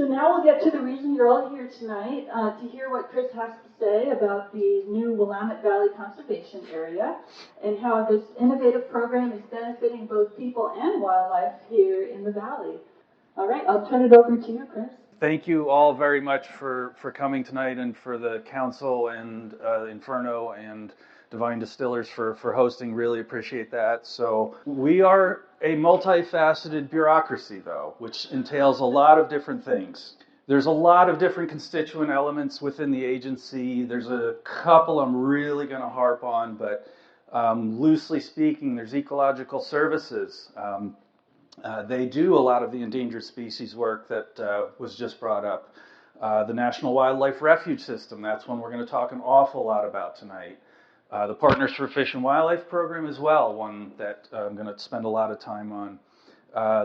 now we'll get to the reason you're all here tonight, to hear what Chris has to say about the new Willamette Valley Conservation Area and how this innovative program is benefiting both people and wildlife here in the valley. All right, I'll turn it over to you, Chris. Thank you all very much for coming tonight, and for the council and Inferno and Divine Distillers for hosting. Really appreciate that. So we are a multifaceted bureaucracy, though, which entails a lot of different things. There's a lot of different constituent elements within the agency. There's a couple I'm really going to harp on, but loosely speaking, there's ecological services. They do a lot of the endangered species work that was just brought up. The National Wildlife Refuge System, that's one we're going to talk an awful lot about tonight. The Partners for Fish and Wildlife program as well, one that I'm going to spend a lot of time on.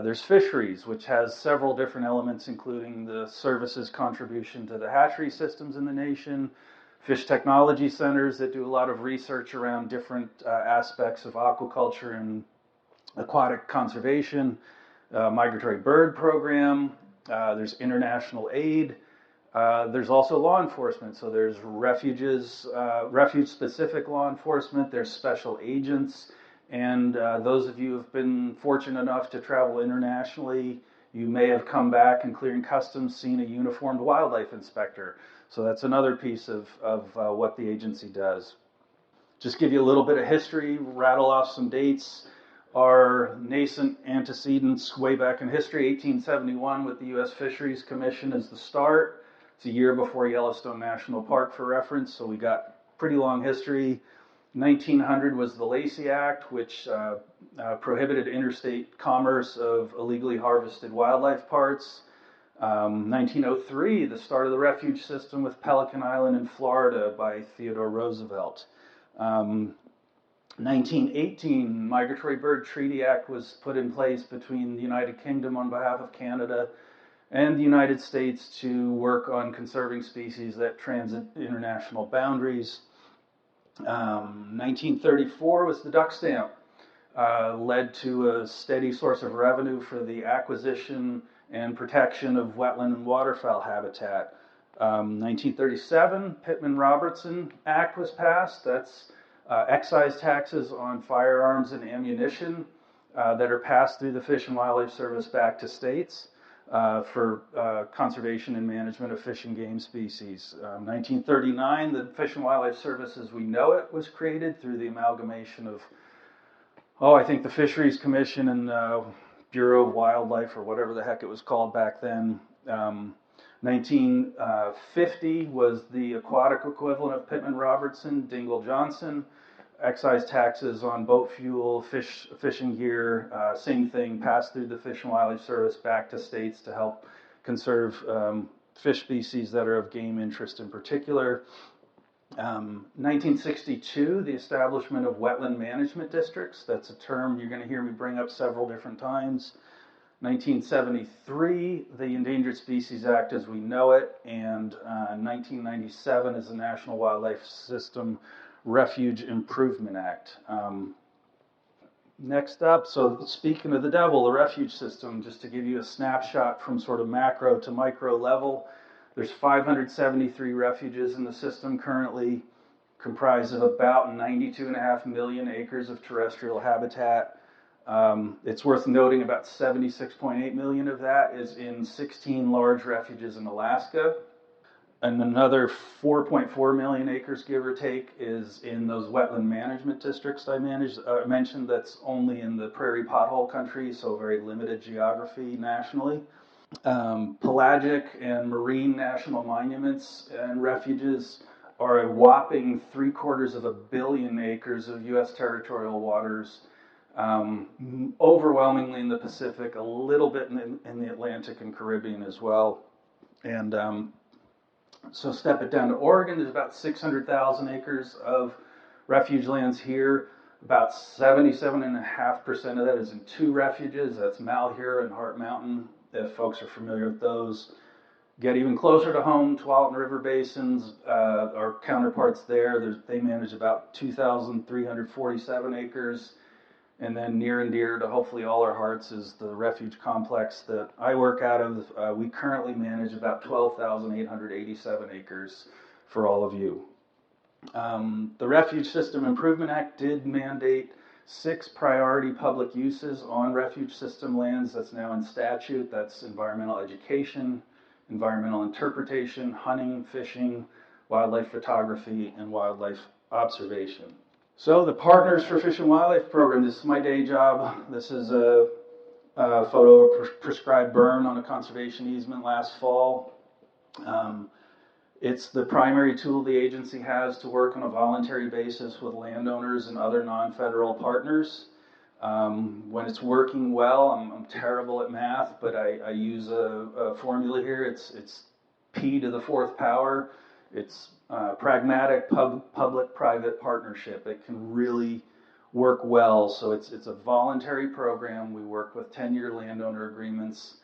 There's fisheries, which has several different elements, including the services contribution to the hatchery systems in the nation, fish technology centers that do a lot of research around different aspects of aquaculture and aquatic conservation, migratory bird program, there's international aid, there's also law enforcement. So there's refuges, refuge-specific law enforcement, there's special agents, and those of you who have been fortunate enough to travel internationally, you may have come back and clearing customs seen a uniformed wildlife inspector. So that's another piece of what the agency does. Just give you a little bit of history, rattle off some dates. Our nascent antecedents way back in history, 1871 with the U.S. Fisheries Commission as the start. It's a year before Yellowstone National Park for reference, so we got pretty long history. 1900 was the Lacey Act, which prohibited interstate commerce of illegally harvested wildlife parts. 1903, the start of the refuge system with Pelican Island in Florida by Theodore Roosevelt. 1918, Migratory Bird Treaty Act was put in place between the United Kingdom on behalf of Canada and the United States to work on conserving species that transit international boundaries. 1934 was the duck stamp, led to a steady source of revenue for the acquisition and protection of wetland and waterfowl habitat. 1937, Pittman-Robertson Act was passed. That's excise taxes on firearms and ammunition that are passed through the Fish and Wildlife Service back to states for conservation and management of fish and game species. 1939, the Fish and Wildlife Service as we know it was created through the amalgamation of, I think the Fisheries Commission and Bureau of Wildlife, or whatever the heck it was called back then. 1950 was the aquatic equivalent of Pittman-Robertson, Dingell-Johnson. Excise taxes on boat fuel, fishing gear, same thing, passed through the Fish and Wildlife Service back to states to help conserve fish species that are of game interest in particular. 1962, the establishment of wetland management districts. That's a term you're going to hear me bring up several different times. 1973, the Endangered Species Act as we know it, and 1997 is the National Wildlife System Refuge Improvement Act. Next up, so speaking of the devil, the refuge system, just to give you a snapshot from sort of macro to micro level, there's 573 refuges in the system currently, comprised of about 92.5 million acres of terrestrial habitat. It's worth noting about 76.8 million of that is in 16 large refuges in Alaska. And another 4.4 million acres, give or take, is in those wetland management districts I mentioned. That's only in the prairie pothole country, so very limited geography nationally. Pelagic and marine national monuments and refuges are a whopping 750 million acres of U.S. territorial waters, overwhelmingly in the Pacific, a little bit in the Atlantic and Caribbean as well. And so step it down to Oregon, there's about 600,000 acres of refuge lands here. About 77.5% of that is in two refuges. That's Malheur and Heart Mountain, if folks are familiar with those. Get even closer to home, Tualatin River Basins, our counterparts there, they manage about 2,347 acres. And then near and dear to hopefully all our hearts is the Refuge complex that I work out of. We currently manage about 12,887 acres for all of you. The Refuge System Improvement Act did mandate 6 priority public uses on refuge system lands. That's now in statute. That's environmental education, environmental interpretation, hunting, fishing, wildlife photography, and wildlife observation. So the Partners for Fish and Wildlife program, this is my day job. This is a photo of a prescribed burn on a conservation easement last fall. It's the primary tool the agency has to work on a voluntary basis with landowners and other non-federal partners. When it's working well, I'm terrible at math, but I use a formula here. It's P to the 4th power. It's pragmatic public-private partnership. It can really work well. So it's a voluntary program. We work with 10-year landowner agreements.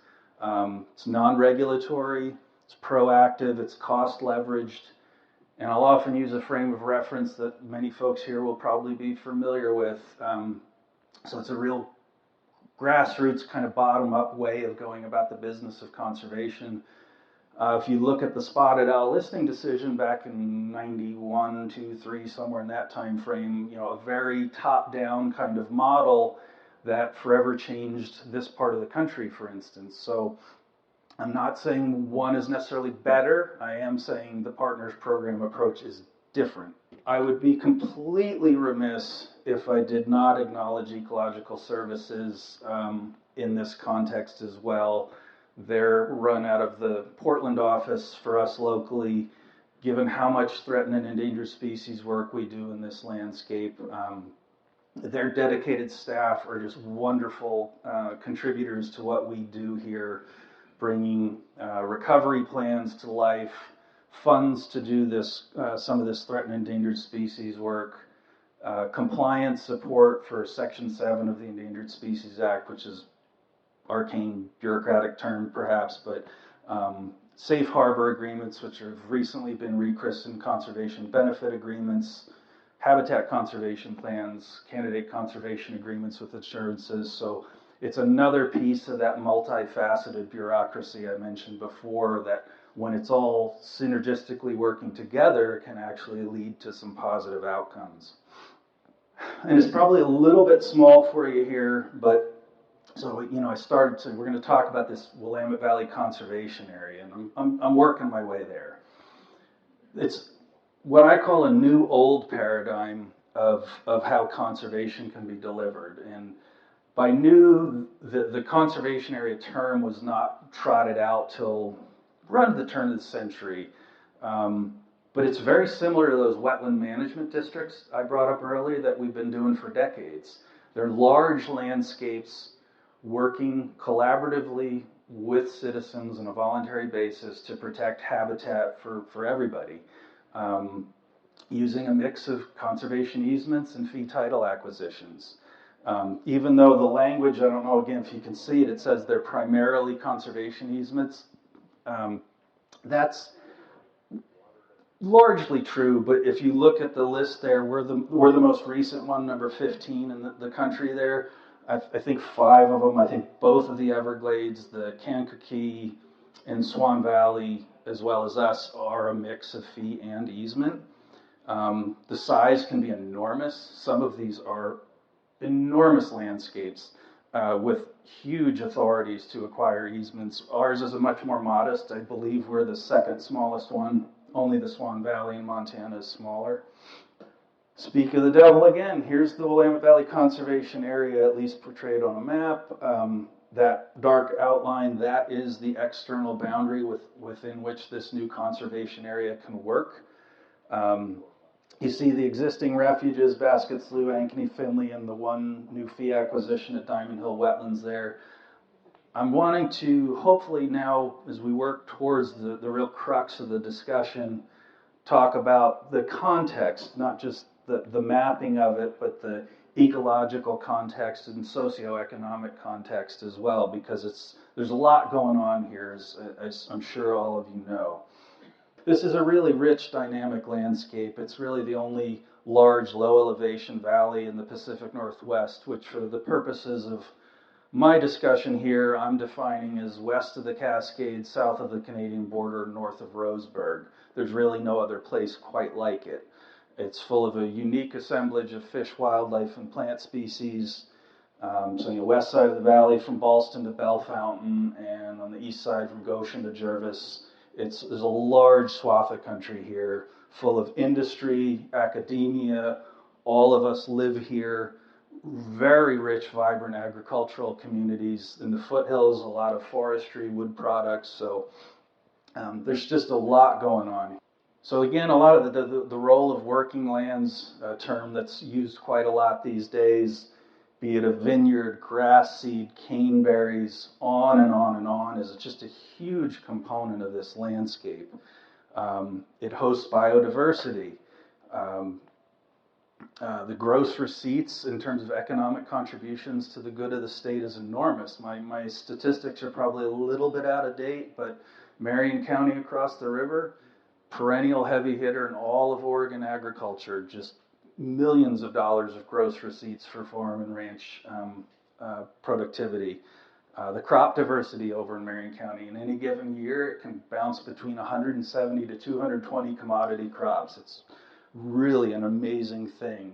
It's non-regulatory. It's proactive. It's cost leveraged. And I'll often use a frame of reference that many folks here will probably be familiar with. So it's a real grassroots kind of bottom-up way of going about the business of conservation. If you look at the spotted owl listing decision back in 91, 2, 3, somewhere in that time frame, a very top-down kind of model that forever changed this part of the country, for instance. So I'm not saying one is necessarily better. I am saying the Partners Program approach is different. I would be completely remiss if I did not acknowledge Ecological Services in this context as well. They're run out of the Portland office for us locally. Given how much threatened and endangered species work we do in this landscape, their dedicated staff are just wonderful contributors to what we do here, bringing recovery plans to life, funds to do this, some of this threatened and endangered species work, compliance support for Section 7 of the Endangered Species Act, which is arcane bureaucratic term perhaps, but safe harbor agreements, which have recently been rechristened conservation benefit agreements, habitat conservation plans, candidate conservation agreements with assurances. So it's another piece of that multifaceted bureaucracy I mentioned before that when it's all synergistically working together can actually lead to some positive outcomes. And it's probably a little bit small for you here, but so, I started to, we're going to talk about this Willamette Valley Conservation Area, and I'm working my way there. It's what I call a new old paradigm of how conservation can be delivered. And by new, the conservation area term was not trotted out till around the turn of the century. But it's very similar to those wetland management districts I brought up earlier that we've been doing for decades. They're large landscapes working collaboratively with citizens on a voluntary basis to protect habitat for everybody, using a mix of conservation easements and fee title acquisitions. Even though the language, I don't know again if you can see it, it says they're primarily conservation easements. That's largely true, but if you look at the list there, we're the most recent one, number 15 in the country there. I think 5 of them, I think both of the Everglades, the Kankakee and Swan Valley, as well as us, are a mix of fee and easement. The size can be enormous. Some of these are enormous landscapes with huge authorities to acquire easements. Ours is a much more modest. I believe we're the second smallest one. Only the Swan Valley in Montana is smaller. Speak of the devil again, here's the Willamette Valley Conservation Area, at least portrayed on a map. That dark outline, that is the external boundary within which this new conservation area can work. You see the existing refuges, Basket Slough, Ankeny, Finley, and the one new fee acquisition at Diamond Hill Wetlands there. I'm wanting to, hopefully now, as we work towards the real crux of the discussion, talk about the context, not just the mapping of it, but the ecological context and socioeconomic context as well, because there's a lot going on here, as I'm sure all of you know. This is a really rich, dynamic landscape. It's really the only large low elevation valley in the Pacific Northwest, which for the purposes of my discussion here, I'm defining as west of the Cascades, south of the Canadian border, north of Roseburg. There's really no other place quite like it. It's full of a unique assemblage of fish, wildlife, and plant species. West side of the valley from Ballston to Bell Fountain, and on the east side from Goshen to Jervis. There's a large swath of country here, full of industry, academia. All of us live here. Very rich, vibrant agricultural communities. In the foothills, a lot of forestry, wood products. So there's just a lot going on. So again, a lot of the role of working lands, a term that's used quite a lot these days, be it a vineyard, grass seed, caneberries, on and on and on, is just a huge component of this landscape. It hosts biodiversity. The gross receipts in terms of economic contributions to the good of the state is enormous. My statistics are probably a little bit out of date, but Marion County across the river, perennial heavy hitter in all of Oregon agriculture, just millions of dollars of gross receipts for farm and ranch productivity. The crop diversity over in Marion County, in any given year, it can bounce between 170 to 220 commodity crops. It's really an amazing thing.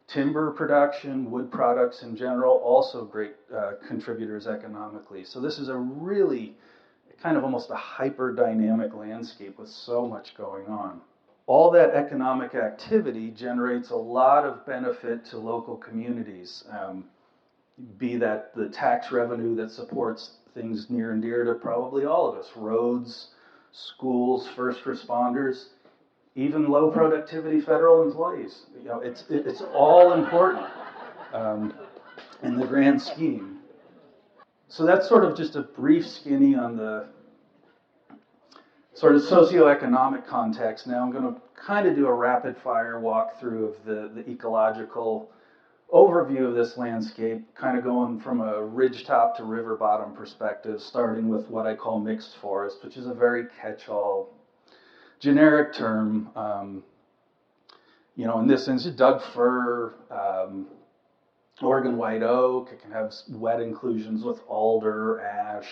Timber production, wood products in general, also great contributors economically. So this is a really kind of almost a hyper-dynamic landscape with so much going on. All that economic activity generates a lot of benefit to local communities, be that the tax revenue that supports things near and dear to probably all of us, roads, schools, first responders, even low productivity federal employees. It's all important in the grand scheme. So that's sort of just a brief skinny on the sort of socioeconomic context. Now I'm going to kind of do a rapid fire walkthrough of the ecological overview of this landscape, kind of going from a ridgetop to river bottom perspective, starting with what I call mixed forest, which is a very catch-all generic term. In this instance, Doug fir, Oregon white oak. It can have wet inclusions with alder, ash,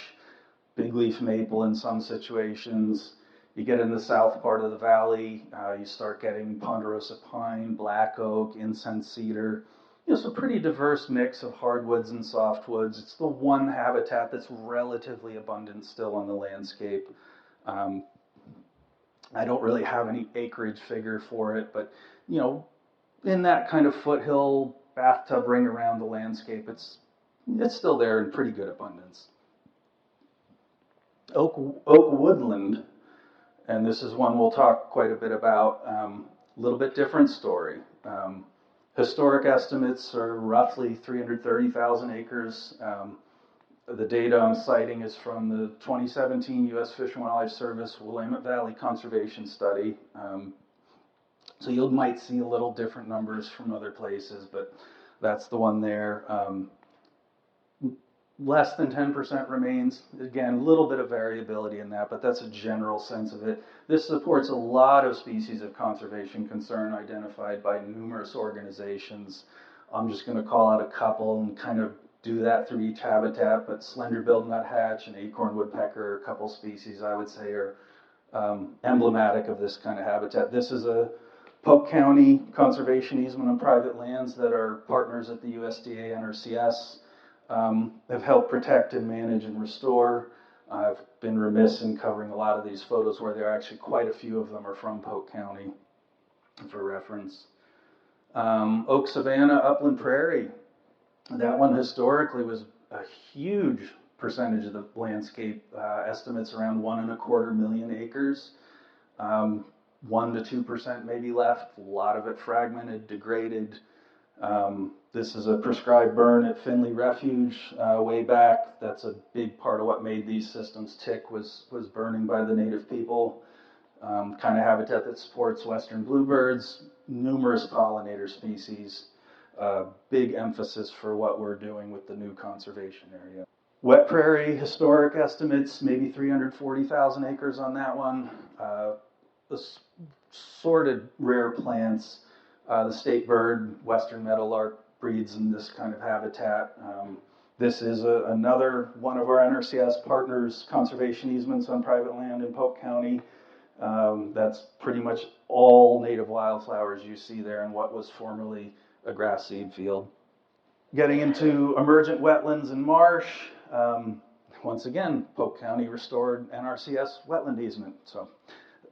big leaf maple in some situations. You get in the south part of the valley, you start getting ponderosa pine, black oak, incense cedar. So pretty diverse mix of hardwoods and softwoods. It's the one habitat that's relatively abundant still on the landscape. I don't really have any acreage figure for it, but in that kind of foothill bathtub ring around the landscape, it's still there in pretty good abundance. Oak woodland, and this is one we'll talk quite a bit about. A little bit different story. Historic estimates are roughly 330,000 acres. The data I'm citing is from the 2017 U.S. Fish and Wildlife Service Willamette Valley Conservation Study. So you might see a little different numbers from other places, but that's the one there. Less than 10% remains. Again, a little bit of variability in that, but that's a general sense of it. This supports a lot of species of conservation concern identified by numerous organizations. I'm just going to call out a couple and kind of do that through each habitat, but slender-billed nuthatch and acorn woodpecker, a couple species I would say are emblematic of this kind of habitat. This is a Polk County conservation easement on private lands that our partners at the USDA NRCS have helped protect and manage and restore. I've been remiss in covering a lot of these photos where there are actually quite a few of them are from Polk County for reference. Oak savanna, upland prairie. That one historically was a huge percentage of the landscape, estimates around 1.25 million acres. 1 to 2% maybe left, a lot of it fragmented, degraded. This is a prescribed burn at Finley Refuge way back. That's a big part of what made these systems tick was burning by the native people. Kind of habitat that supports western bluebirds, numerous pollinator species. Big emphasis for what we're doing with the new conservation area. Wet prairie, historic estimates, maybe 340,000 acres on that one. Assorted rare plants, The state bird, western meadowlark, breeds in this kind of habitat. This is another one of our NRCS partners' conservation easements on private land in Polk County. That's pretty much all native wildflowers you see there in what was formerly a grass seed field. Getting into emergent wetlands and marsh, once again, Polk County restored NRCS wetland easement. So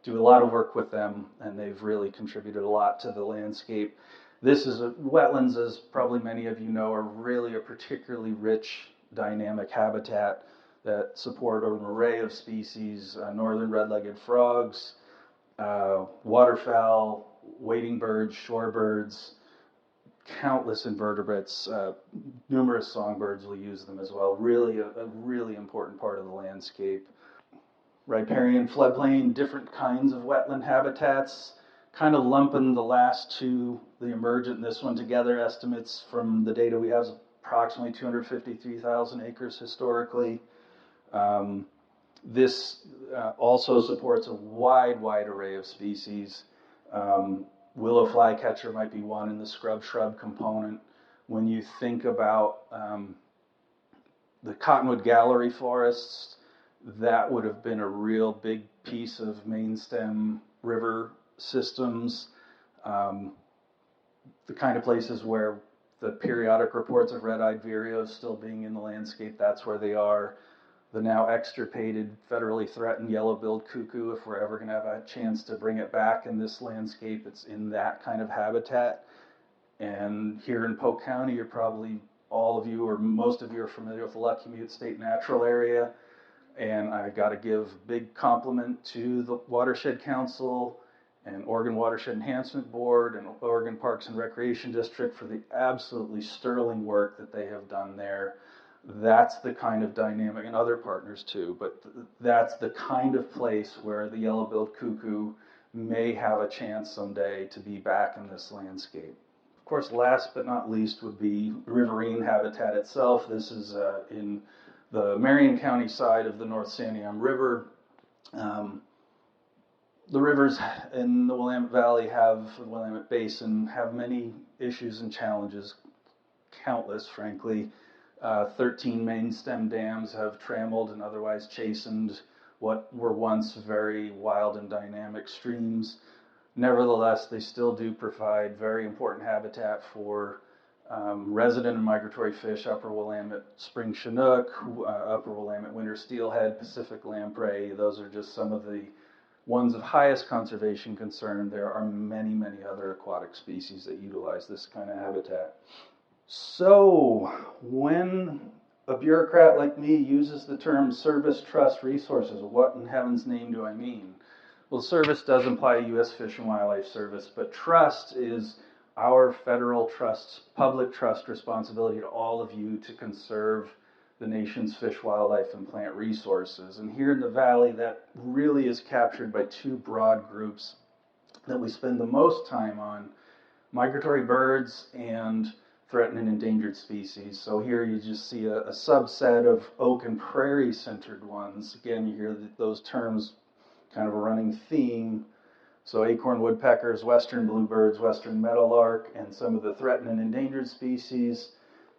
do a lot of work with them, and they've really contributed a lot to the landscape. Wetlands, as probably many of you know, are really a particularly rich, dynamic habitat that support an array of species, northern red-legged frogs, waterfowl, wading birds, shorebirds, countless invertebrates, numerous songbirds will use them as well. Really a really important part of the landscape. Riparian floodplain, different kinds of wetland habitats, kind of lumping the last two, the emergent and this one together. Estimates from the data we have is approximately 253,000 acres historically. This also supports a wide array of species. Willow flycatcher might be one in the scrub-shrub component. When you think about the cottonwood gallery forests, that would have been a real big piece of main stem river systems. The kind of places where the periodic reports of red-eyed vireos still being in the landscape, that's where they are. The now extirpated, federally threatened yellow-billed cuckoo, if we're ever going to have a chance to bring it back in this landscape, it's in that kind of habitat. And here in Polk County, you're probably, all of you or most of you are familiar with the Lucky Mute State Natural Area. And I got to give big compliment to the Watershed Council and Oregon Watershed Enhancement Board and Oregon Parks and Recreation District for the absolutely sterling work that they have done there. That's the kind of dynamic, and other partners too, but that's the kind of place where the yellow-billed cuckoo may have a chance someday to be back in this landscape. Of course, last but not least would be riverine habitat itself. This is in the Marion County side of the North Santiam River. The rivers in the Willamette Valley the Willamette Basin have many issues and challenges, countless, frankly. 13 main stem dams have trammeled and otherwise chastened what were once very wild and dynamic streams. Nevertheless, they still do provide very important habitat for resident and migratory fish, upper Willamette spring chinook, upper Willamette winter steelhead, Pacific lamprey. Those are just some of the ones of highest conservation concern. There are many other aquatic species that utilize this kind of habitat. So, when a bureaucrat like me uses the term service, trust, resources, what in heaven's name do I mean? Well, service does imply U.S. Fish and Wildlife Service, but trust is our federal trust, public trust responsibility to all of you to conserve the nation's fish, wildlife, and plant resources. And here in the Valley, that really is captured by two broad groups that we spend the most time on: migratory birds and threatened and endangered species. So here you just see a subset of oak and prairie centered ones. Again, you hear those terms kind of a running theme. So acorn woodpeckers, western bluebirds, western meadowlark, and some of the threatened and endangered species.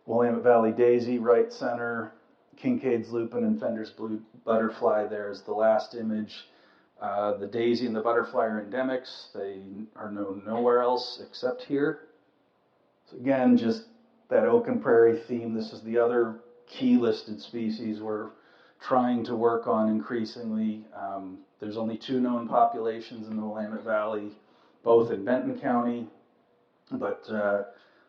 Willamette Valley daisy, right center, Kincaid's lupin, and Fender's blue butterfly. There's the last image. The daisy and the butterfly are endemics. They are known nowhere else except here. So again, just that oak and prairie theme. This is the other key listed species we're trying to work on increasingly. There's only 2 known populations in the Willamette Valley, both in Benton County, but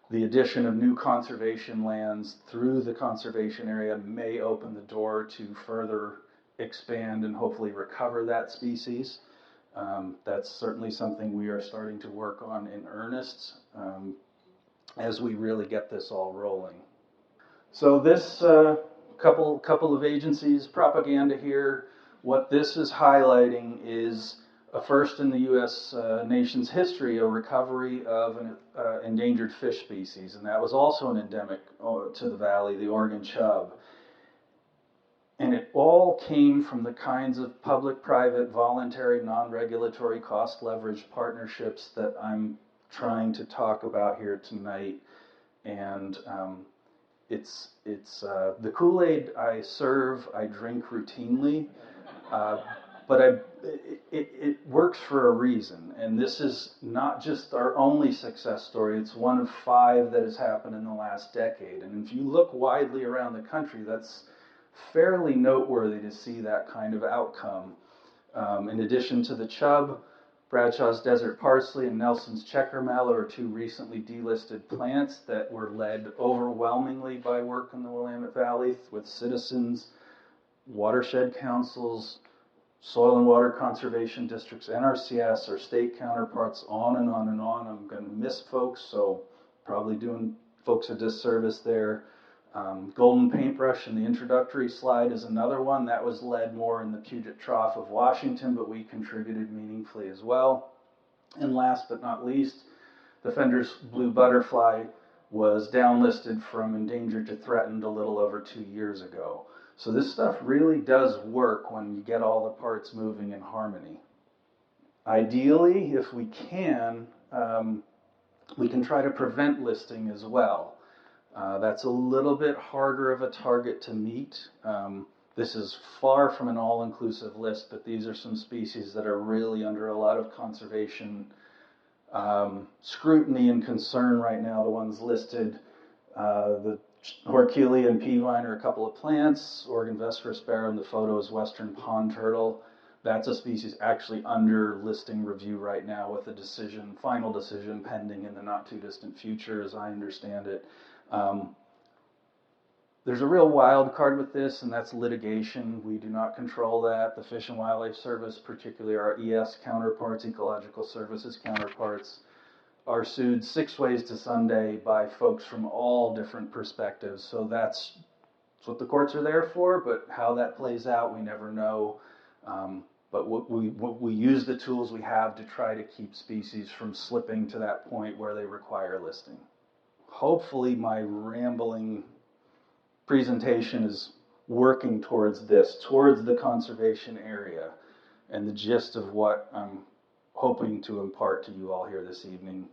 the addition of new conservation lands through the conservation area may open the door to further expand and hopefully recover that species. That's certainly something we are starting to work on in earnest as we really get this all rolling. So this couple of agencies propaganda here. What this is highlighting is a first in the U.S. Nation's history, a recovery of an endangered fish species, and that was also an endemic to the valley, the Oregon chub. And it all came from the kinds of public-private, voluntary, non-regulatory, cost-leveraged partnerships that I'm trying to talk about here tonight. And it's the Kool-Aid I serve, I drink routinely, but it works for a reason. And this is not just our only success story. It's one of 5 that has happened in the last decade. And if you look widely around the country, that's fairly noteworthy to see that kind of outcome. In addition to the chub, Bradshaw's desert parsley and Nelson's checker mallow are 2 recently delisted plants that were led overwhelmingly by work in the Willamette Valley with citizens, watershed councils, soil and water conservation districts, NRCS, our state counterparts, on and on and on. I'm going to miss folks, so probably doing folks a disservice there. Golden paintbrush in the introductory slide is another one that was led more in the Puget Trough of Washington, but we contributed meaningfully as well. And last but not least, the Fender's blue butterfly was downlisted from endangered to threatened a little over 2 years ago. So this stuff really does work when you get all the parts moving in harmony. Ideally, if we can try to prevent listing as well. That's a little bit harder of a target to meet. This is far from an all-inclusive list, but these are some species that are really under a lot of conservation scrutiny and concern right now. The ones listed, the Horkelia and peavine are a couple of plants. Oregon vesper sparrow in the photo is western pond turtle. That's a species actually under listing review right now with a final decision pending in the not too distant future, as I understand it. There's a real wild card with this, and that's litigation. We do not control that. The Fish and Wildlife Service, particularly our ES counterparts, Ecological Services counterparts, are sued 6 ways to Sunday by folks from all different perspectives. So that's what the courts are there for, but how that plays out, we never know. But we use the tools we have to try to keep species from slipping to that point where they require listing. Hopefully my rambling presentation is working towards the conservation area and the gist of what I'm hoping to impart to you all here this evening.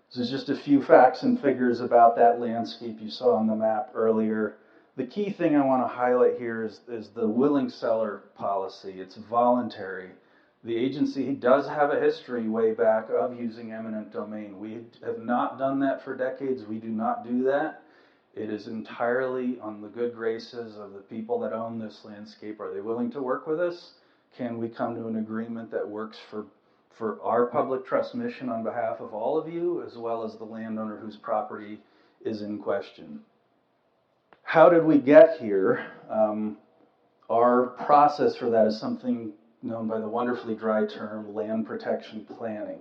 This is just a few facts and figures about that landscape you saw on the map earlier. The key thing I want to highlight here is the willing seller policy. It's voluntary. The agency does have a history way back of using eminent domain. We have not done that for decades. We do not do that. It is entirely on the good graces of the people that own this landscape. Are they willing to work with us? Can we come to an agreement that works for our public trust mission on behalf of all of you, as well as the landowner whose property is in question? How did we get here? Our process for that is something known by the wonderfully dry term land protection planning.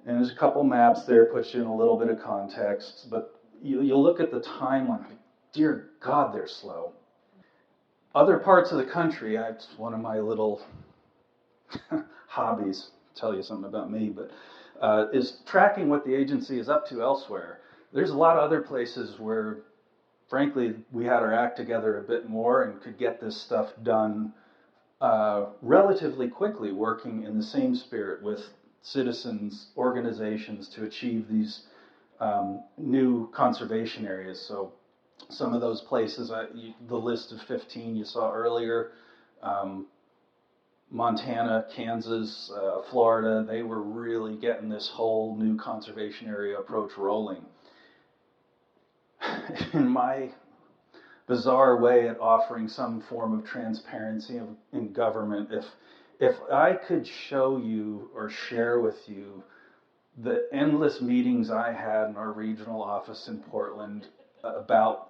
And there's a couple maps there, puts you in a little bit of context, but you'll look at the timeline. Dear God, they're slow. Other parts of the country, it's one of my little hobbies, tell you something about me, but is tracking what the agency is up to elsewhere. There's a lot of other places where, frankly, we had our act together a bit more and could get this stuff done relatively quickly, working in the same spirit with citizens, organizations to achieve these new conservation areas. So some of those places, the list of 15 you saw earlier, Montana, Kansas, Florida, they were really getting this whole new conservation area approach rolling. In my bizarre way at offering some form of transparency in government, if I could show you or share with you the endless meetings I had in our regional office in Portland about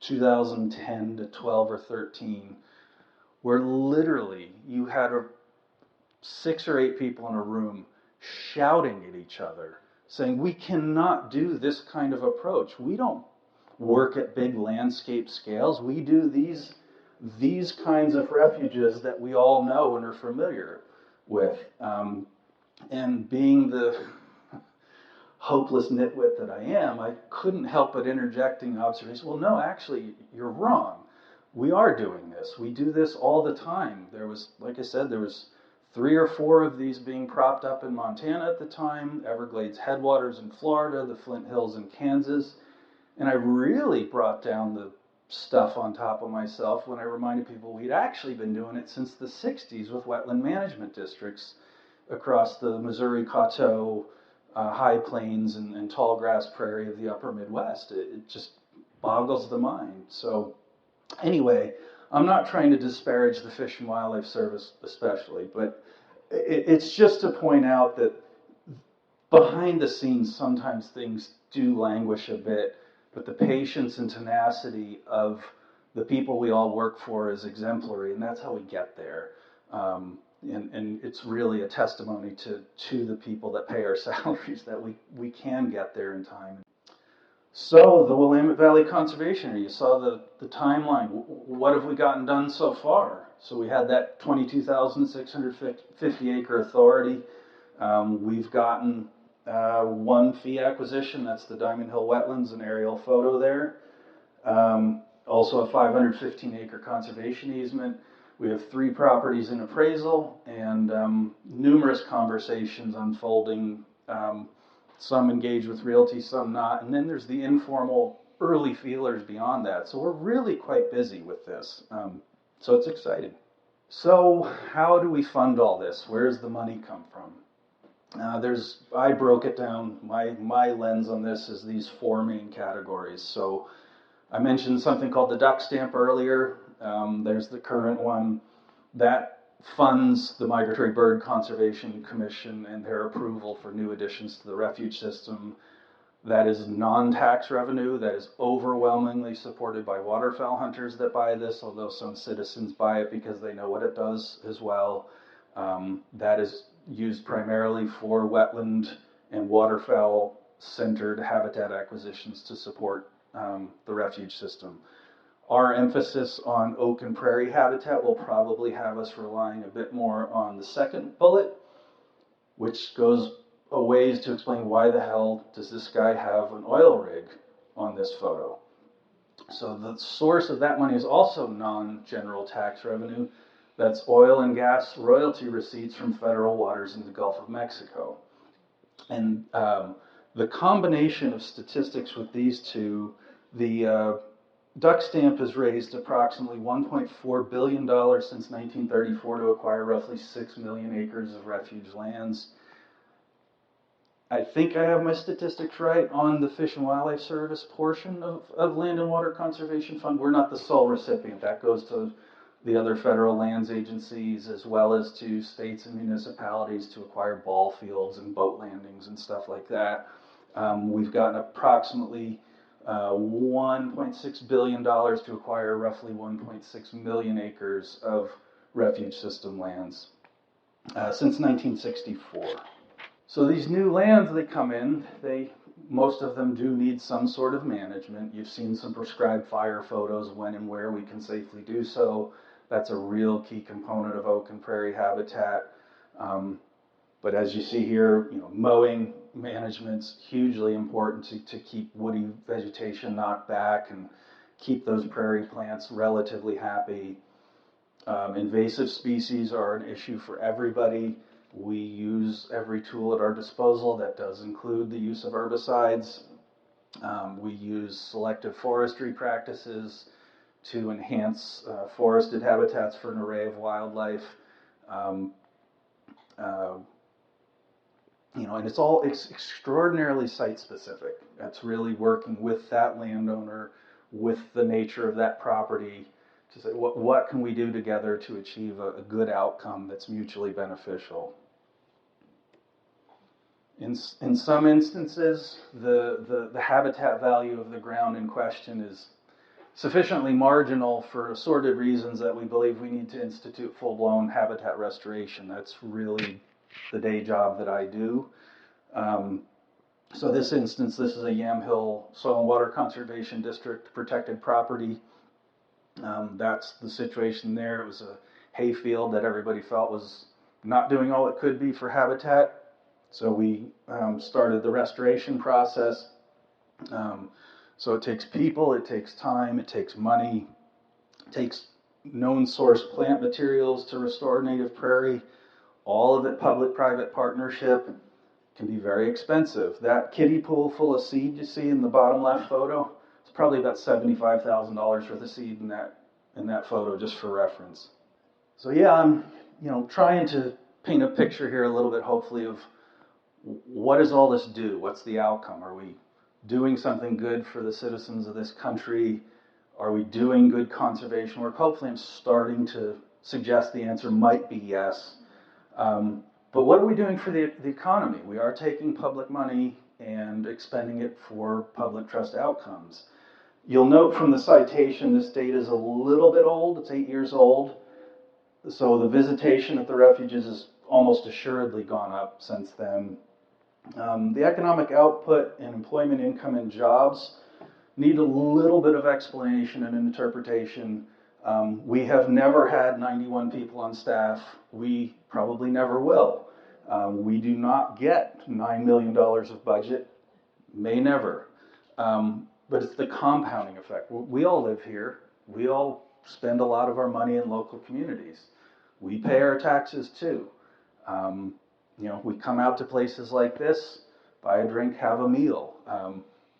2010 to 12 or 13, where literally you had 6 or 8 people in a room shouting at each other, saying, we cannot do this kind of approach. We don't work at big landscape scales. We do these kinds of refuges that we all know and are familiar with. And being the hopeless nitwit that I am, I couldn't help but interjecting observation. Well, no, actually, you're wrong. We are doing this. We do this all the time. There was, like I said, there was 3 or 4 of these being propped up in Montana at the time, Everglades headwaters in Florida, the Flint Hills in Kansas. And I really brought down the stuff on top of myself when I reminded people we'd actually been doing it since the 60s with wetland management districts across the Missouri Coteau, high plains, and tall grass prairie of the upper Midwest. It just boggles the mind. So anyway, I'm not trying to disparage the Fish and Wildlife Service especially, but it's just to point out that behind the scenes sometimes things do languish a bit, but the patience and tenacity of the people we all work for is exemplary, and that's how we get there. And it's really a testimony to the people that pay our salaries that we can get there in time. So the Willamette Valley Conservation Area, you saw the timeline. What have we gotten done so far? So we had that 22,650 acre authority. We've gotten one fee acquisition, that's the Diamond Hill Wetlands, an aerial photo there. Also a 515 acre conservation easement. We have 3 properties in appraisal and numerous conversations unfolding, some engaged with realty, some not. And then there's the informal early feelers beyond that. So we're really quite busy with this. So it's exciting. So how do we fund all this? Where does the money come from? I broke it down. My lens on this is these 4 main categories. So I mentioned something called the duck stamp earlier. There's the current one that funds the Migratory Bird Conservation Commission and their approval for new additions to the refuge system. That is non-tax revenue that is overwhelmingly supported by waterfowl hunters that buy this, although some citizens buy it because they know what it does as well. That is used primarily for wetland and waterfowl centered habitat acquisitions to support the refuge system. Our emphasis on oak and prairie habitat will probably have us relying a bit more on the second bullet, which goes a ways to explain why the hell does this guy have an oil rig on this photo. So the source of that money is also non-general tax revenue. That's oil and gas royalty receipts from federal waters in the Gulf of Mexico. And the combination of statistics with these two, the duck stamp has raised approximately $1.4 billion since 1934 to acquire roughly 6 million acres of refuge lands. I think I have my statistics right on the Fish and Wildlife Service portion of Land and Water Conservation Fund. We're not the sole recipient. That goes to the other federal lands agencies as well as to states and municipalities to acquire ball fields and boat landings and stuff like that. We've gotten approximately $1.6 billion to acquire roughly 1.6 million acres of refuge system lands since 1964. So these new lands, they come in, most of them do need some sort of management. You've seen some prescribed fire photos when and where we can safely do so. That's a real key component of oak and prairie habitat. But as you see here, mowing management's hugely important to keep woody vegetation knocked back and keep those prairie plants relatively happy. Invasive species are an issue for everybody. We use every tool at our disposal. That does include the use of herbicides. We use selective forestry practices to enhance forested habitats for an array of wildlife. And it's extraordinarily site-specific. That's really working with that landowner, with the nature of that property, to say what can we do together to achieve a good outcome that's mutually beneficial. In some instances, the habitat value of the ground in question is sufficiently marginal for assorted reasons that we believe we need to institute full-blown habitat restoration. That's really the day job that I do. So this instance, this is a Yamhill Soil and Water Conservation District protected property. That's the situation there. It was a hayfield that everybody felt was not doing all it could be for habitat. So we started the restoration process. So it takes people, it takes time, it takes money, it takes known source plant materials to restore native prairie. all of it public-private partnership, can be very expensive. That kiddie pool full of seed you see in the bottom left photo, it's probably about $75,000 worth of seed in that photo, just for reference. So yeah, I'm trying to paint a picture here a little bit, hopefully, of what does all this do? What's the outcome? Are we doing something good for the citizens of this country? Are we doing good conservation work? Hopefully I'm starting to suggest the answer might be yes. But what are we doing for the economy? We are taking public money and expending it for public trust outcomes. You'll note from the citation, this data is a little bit old. It's 8 years old. So the visitation at the refuges has almost assuredly gone up since then. The economic output and employment income and jobs need a little bit of explanation and interpretation. We have never had 91 people on staff. We probably never will. We do not get $9 million of budget. May never. But it's the compounding effect. We all live here. We all spend a lot of our money in local communities. We pay our taxes too. We come out to places like this, buy a drink, have a meal.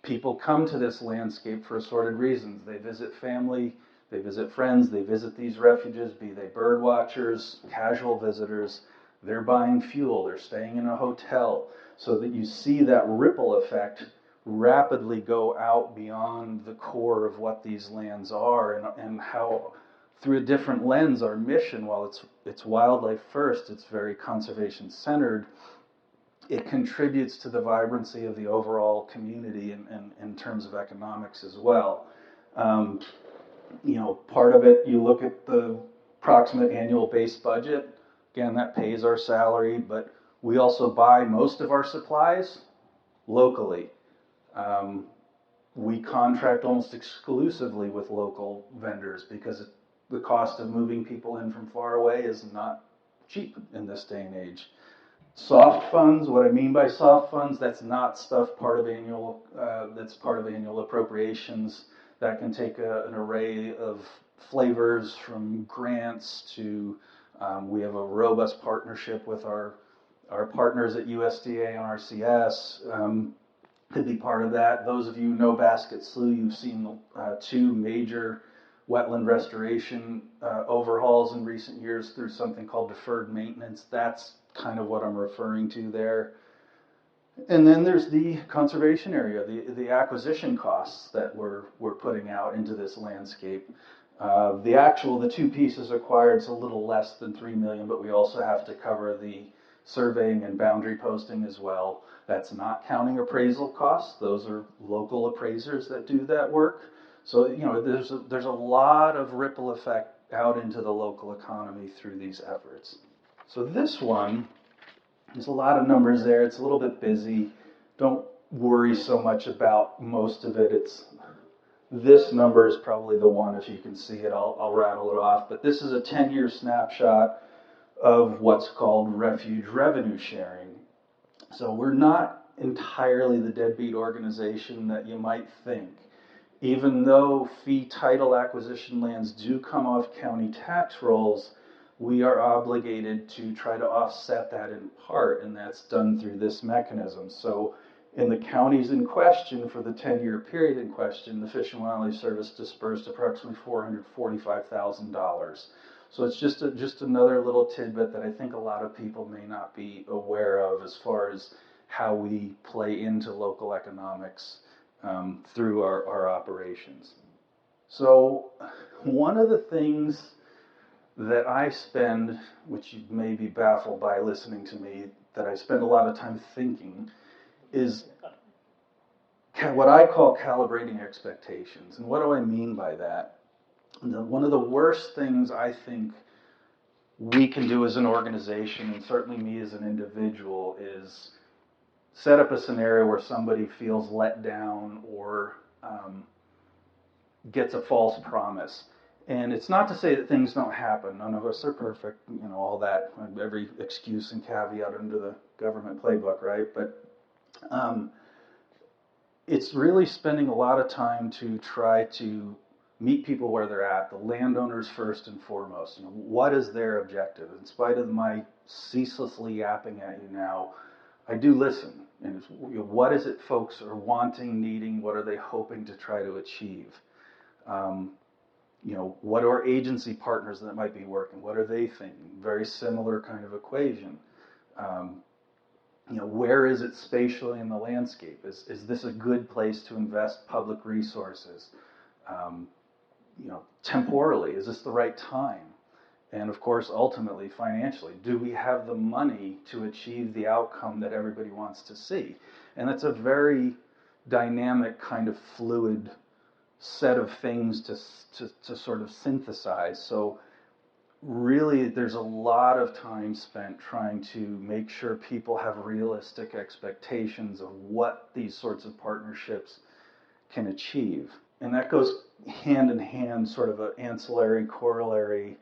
People come to this landscape for assorted reasons. They visit family, they visit friends, they visit these refuges, be they bird watchers, casual visitors. They're buying fuel, they're staying in a hotel, so that you see that ripple effect rapidly go out beyond the core of what these lands are, and how, through a different lens, our mission, while it's wildlife first, it's very conservation centered, it contributes to the vibrancy of the overall community in terms of economics as well. Part of it, you look at the approximate annual base budget. Again, that pays our salary, but we also buy most of our supplies locally. We contract almost exclusively with local vendors because the cost of moving people in from far away is not cheap in this day and age. Soft funds, what I mean by soft funds, that's not stuff that's part of annual appropriations. That can take an array of flavors, from grants to, we have a robust partnership with our partners at USDA and RCS. Could be part of that. Those of you who know Basket Slough, you've seen two major wetland restoration overhauls in recent years through something called deferred maintenance. That's kind of what I'm referring to there. And then there's the conservation area, the acquisition costs that we're putting out into this landscape. The two pieces acquired is a little less than $3 million, but we also have to cover the surveying and boundary posting as well. That's not counting appraisal costs. Those are local appraisers that do that work. So, there's a lot of ripple effect out into the local economy through these efforts. So this one, there's a lot of numbers there. It's a little bit busy. Don't worry so much about most of it. This number is probably the one. If you can see it, I'll rattle it off. But this is a 10-year snapshot of what's called Refuge revenue sharing. So we're not entirely the deadbeat organization that you might think. Even though fee title acquisition lands do come off county tax rolls, we are obligated to try to offset that in part, and that's done through this mechanism. So in the counties in question, for the 10-year period in question, the Fish and Wildlife Service dispersed approximately $445,000. So it's just another little tidbit that I think a lot of people may not be aware of as far as how we play into local economics through our operations. So one of the things that I spend, which you may be baffled by listening to me, that I spend a lot of time thinking, is what I call calibrating expectations. And what do I mean by that? One of the worst things I think we can do as an organization, and certainly me as an individual, is set up a scenario where somebody feels let down or gets a false promise. And it's not to say that things don't happen. None of us are perfect, all that, every excuse and caveat under the government playbook, right? But it's really spending a lot of time to try to meet people where they're at, the landowners first and foremost. What is their objective? In spite of my ceaselessly yapping at you now, I do listen. And what is it folks are wanting, needing? What are they hoping to try to achieve? What are agency partners that might be working? What are they thinking? Very similar kind of equation. Where is it spatially in the landscape? Is this a good place to invest public resources? Temporally, is this the right time? And of course, ultimately, financially, do we have the money to achieve the outcome that everybody wants to see? And that's a very dynamic kind of fluid set of things to sort of synthesize. So really, there's a lot of time spent trying to make sure people have realistic expectations of what these sorts of partnerships can achieve. And that goes hand in hand, sort of an ancillary, corollary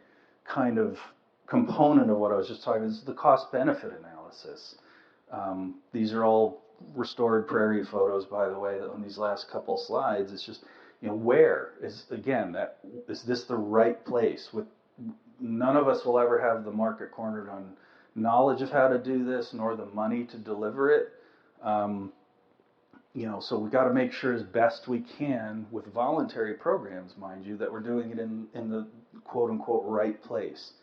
kind of component of what I was just talking about, is the cost-benefit analysis. These are all restored prairie photos, by the way, on these last couple slides. It's just, where is, again, is this the right place? None of us will ever have the market cornered on knowledge of how to do this, nor the money to deliver it. So we've got to make sure as best we can with voluntary programs, mind you, that we're doing it in the quote-unquote right place.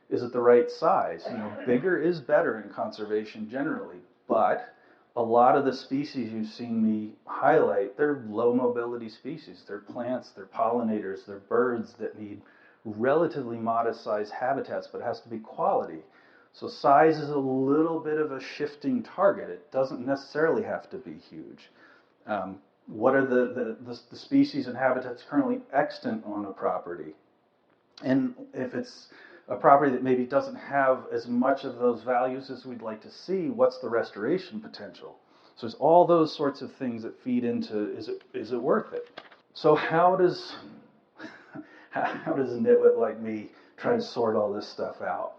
Is it the right size? Bigger is better in conservation generally, but a lot of the species you've seen me highlight, they're low mobility species. They're plants, they're pollinators, they're birds that need relatively modest sized habitats, but it has to be quality. So size is a little bit of a shifting target. It doesn't necessarily have to be huge. What are the species and habitats currently extant on a property? And if it's a property that maybe doesn't have as much of those values as we'd like to see, what's the restoration potential? So there's all those sorts of things that feed into, is it worth it? So how does a nitwit like me try to sort all this stuff out?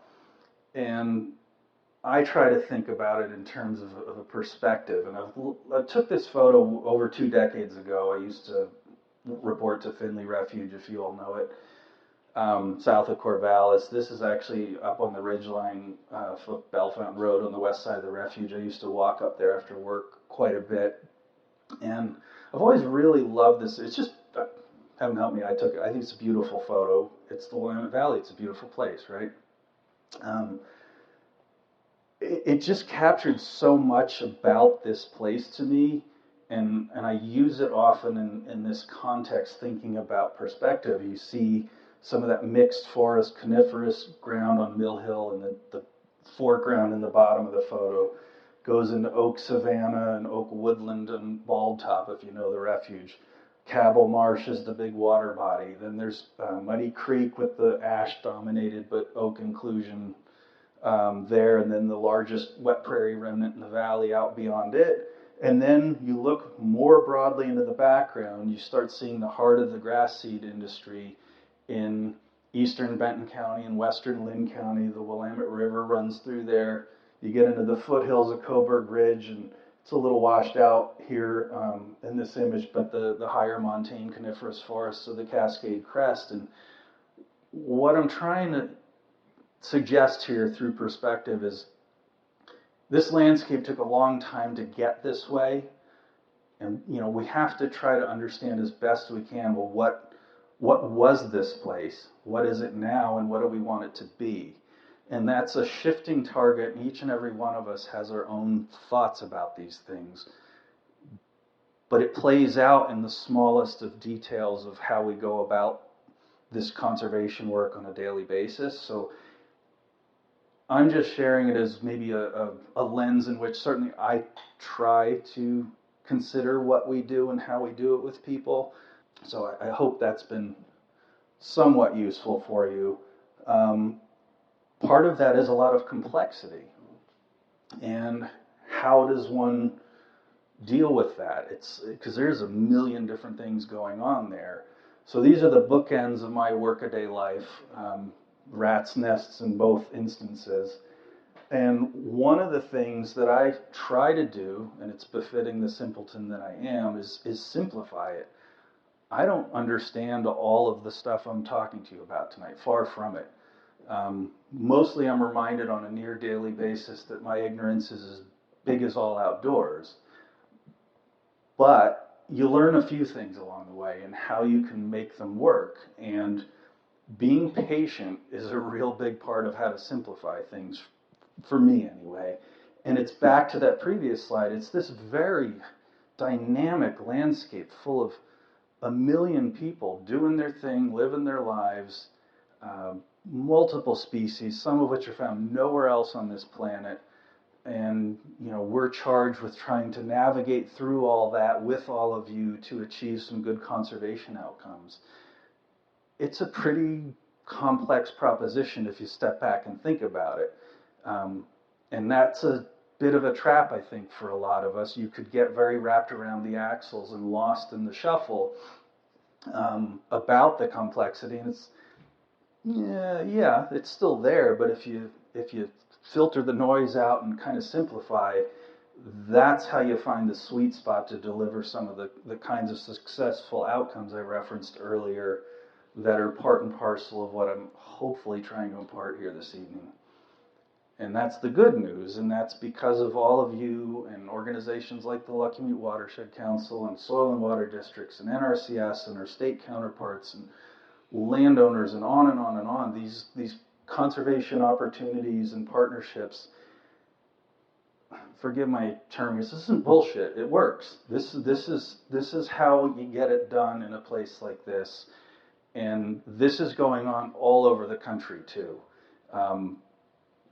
And I try to think about it in terms of a perspective. And I took this photo over 2 decades ago. I used to report to Finley Refuge, if you all know it, south of Corvallis. This is actually up on the ridgeline of Bell Fountain Road on the west side of the refuge. I used to walk up there after work quite a bit. And I've always really loved this. It's just, heaven help me, I took it. I think it's a beautiful photo. It's the Willamette Valley. It's a beautiful place, right? It just captured so much about this place to me, and I use it often in this context, thinking about perspective. You see some of that mixed forest coniferous ground on Mill Hill, and the foreground in the bottom of the photo goes into oak savanna and oak woodland and bald top, if you know the refuge. Cabell Marsh is the big water body. Then there's Muddy Creek with the ash dominated but oak inclusion there, and then the largest wet prairie remnant in the valley out beyond it. And then you look more broadly into the background, you start seeing the heart of the grass seed industry in eastern Benton County and western Lynn County. The Willamette River runs through there. You get into the foothills of Coburg Ridge, and it's a little washed out here in this image, but the higher montane coniferous forests of the Cascade Crest. And what I'm trying to suggest here through perspective is this landscape took a long time to get this way, and we have to try to understand as best we can, well, what was this place, what is it now, and what do we want it to be? And that's a shifting target, and each and every one of us has our own thoughts about these things, but it plays out in the smallest of details of how we go about this conservation work on a daily basis. So I'm just sharing it as maybe a lens in which certainly I try to consider what we do and how we do it with people. So I hope that's been somewhat useful for you. Part of that is a lot of complexity. And how does one deal with that? It's because there's a million different things going on there. So these are the bookends of my workaday life. Rats' nests in both instances. And one of the things that I try to do, and it's befitting the simpleton that I am, is simplify it. I don't understand all of the stuff I'm talking to you about tonight, far from it. Mostly I'm reminded on a near daily basis that my ignorance is as big as all outdoors. But you learn a few things along the way and how you can make them work. And being patient is a real big part of how to simplify things, for me anyway. And it's back to that previous slide. It's this very dynamic landscape full of a million people doing their thing, living their lives, multiple species, some of which are found nowhere else on this planet. And, we're charged with trying to navigate through all that with all of you to achieve some good conservation outcomes. It's a pretty complex proposition if you step back and think about it. And that's a bit of a trap, I think, for a lot of us. You could get very wrapped around the axles and lost in the shuffle about the complexity. And it's, it's still there, but if you filter the noise out and kind of simplify, that's how you find the sweet spot to deliver some of the kinds of successful outcomes I referenced earlier that are part and parcel of what I'm hopefully trying to impart here this evening. And that's the good news, and that's because of all of you and organizations like the Lucky Mute Watershed Council and Soil and Water Districts and NRCS and our state counterparts and landowners and on and on and on. These conservation opportunities and partnerships, forgive my term, this isn't bullshit. It works. This is how you get it done in a place like this, and this is going on all over the country too.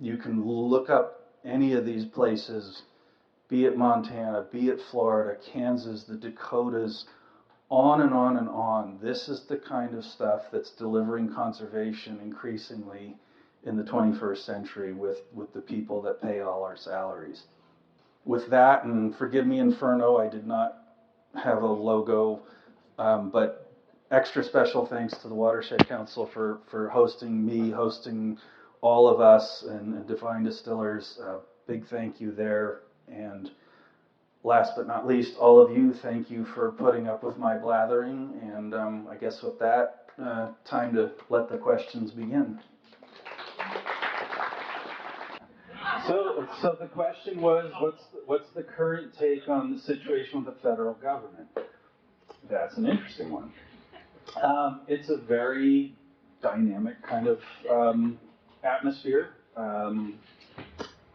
You can look up any of these places, be it Montana, be it Florida, Kansas, the Dakotas, on and on and on. This is the kind of stuff that's delivering conservation increasingly in the 21st century with the people that pay all our salaries. With that, and forgive me, Inferno, I did not have a logo, but extra special thanks to the Watershed Council for hosting all of us and Divine Distillers. Big thank you there. And last but not least, all of you, thank you for putting up with my blathering. And I guess with that, time to let the questions begin. So the question was, what's the current take on the situation with the federal government? That's an interesting one. It's a very dynamic kind of atmosphere.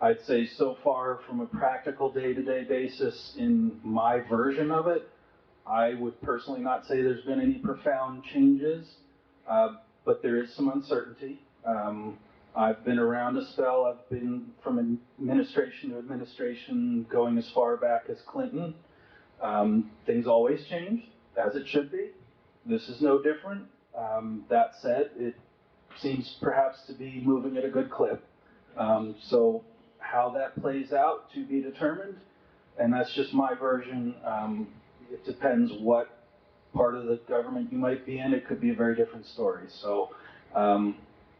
I'd say so far from a practical day-to-day basis in my version of it, I would personally not say there's been any profound changes, but there is some uncertainty. I've been around a spell. I've been from administration to administration going as far back as Clinton. Things always change, as it should be. This is no different. That said, it seems perhaps to be moving at a good clip. So how that plays out to be determined, and that's just my version. It depends what part of the government you might be in. It could be a very different story. So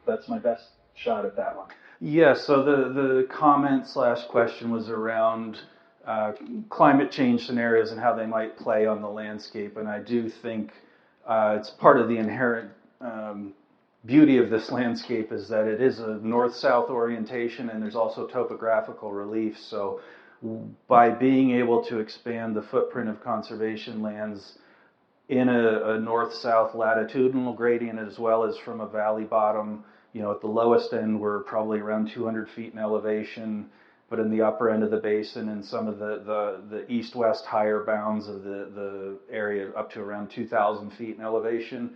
that's my best shot at that one. Yeah, so the comment / question was around climate change scenarios and how they might play on the landscape, and I do think it's part of the inherent beauty of this landscape is that it is a north-south orientation, and there's also topographical relief. So by being able to expand the footprint of conservation lands in a north-south latitudinal gradient, as well as from a valley bottom, at the lowest end we're probably around 200 feet in elevation, but in the upper end of the basin and some of the east-west higher bounds of the area up to around 2,000 feet in elevation.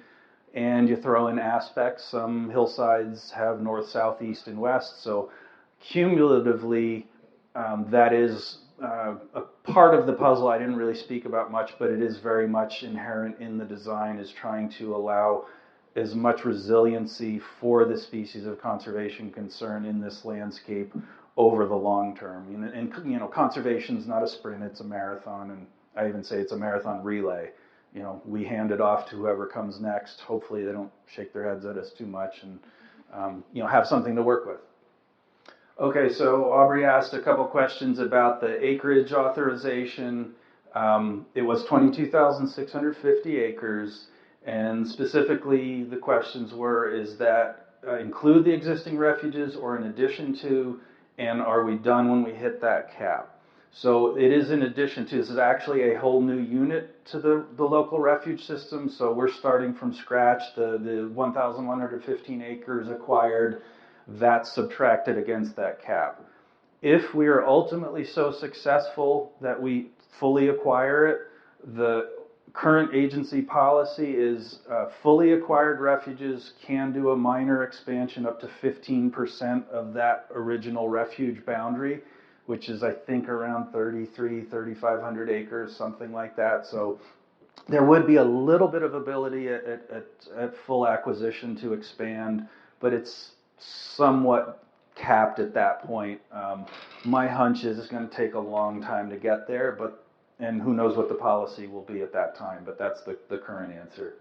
And you throw in aspects, some hillsides have north, south, east, and west. So cumulatively, that is a part of the puzzle I didn't really speak about much, but it is very much inherent in the design, is trying to allow as much resiliency for the species of conservation concern in this landscape over the long term. And conservation is not a sprint, it's a marathon, and I even say it's a marathon relay. We hand it off to whoever comes next. Hopefully they don't shake their heads at us too much and, have something to work with. Okay, so Aubrey asked a couple questions about the acreage authorization. It was 22,650 acres, and specifically the questions were, is that include the existing refuges or in addition to, and are we done when we hit that cap? So it is in addition to, this is actually a whole new unit to the local refuge system, so we're starting from scratch. The 1,115 acres acquired, that's subtracted against that cap. If we are ultimately so successful that we fully acquire it, the current agency policy is fully acquired refuges can do a minor expansion up to 15% of that original refuge boundary, which is I think around 3,500 acres, something like that. So there would be a little bit of ability at full acquisition to expand, but it's somewhat capped at that point. My hunch is it's going to take a long time to get there, and who knows what the policy will be at that time, but that's the current answer.